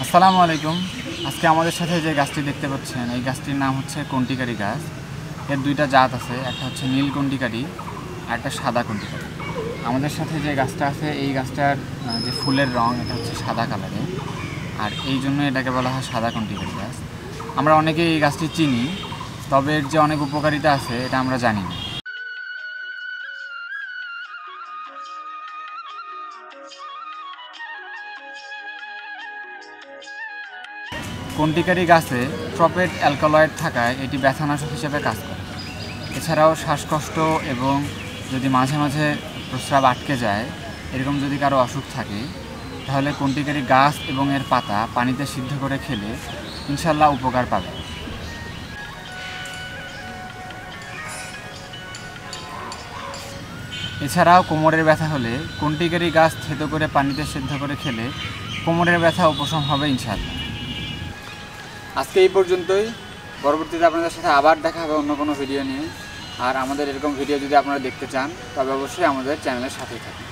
আসসালামু আলাইকুম। আজকে আমাদের সাথে যে গাছটি দেখতে পাচ্ছেন এই গাছটির নাম হচ্ছে কন্টিকারি গাছ। এর দুইটা জাত আছে, একটা হচ্ছে নীল কন্টিকারি আর একটা সাদা কন্টিকারি। আমাদের সাথে যে গাছটা আছে এই গাছটার যে ফুলের রং এটা হচ্ছে সাদা কালারের, আর এই জন্য এটাকে বলা হয় সাদা কন্টিকারি গাছ। আমরা অনেকেই এই গাছটি চিনি, তবে এর যে অনেক উপকারিতা আছে এটা আমরা জানি না। কন্টিকারি গাছে ট্রপেট অ্যালকালয়েড থাকায় এটি ব্যথানাশক হিসেবে কাজ করে। এছাড়াও শ্বাসকষ্ট এবং যদি মাঝে মাঝে প্রস্রাব আটকে যায় এরকম যদি কারো অসুখ থাকে তাহলে কন্টিকারি গাছ এবং এর পাতা পানিতে সিদ্ধ করে খেলে ইনশাল্লাহ উপকার পাবে। এছাড়াও কোমরের ব্যথা হলে কন্টিকারি গাছ থেতো করে পানিতে সিদ্ধ করে খেলে কোমরের ব্যথা উপশম হবে ইনশাল্লাহ। আজকে এই পর্যন্তই। পরবর্তীতে আপনাদের সাথে আবার দেখা হবে অন্য কোনো ভিডিও নিয়ে। আর আমাদের এরকম ভিডিও যদি আপনারা দেখতে চান তবে অবশ্যই আমাদের চ্যানেলের সাথেই থাকুন।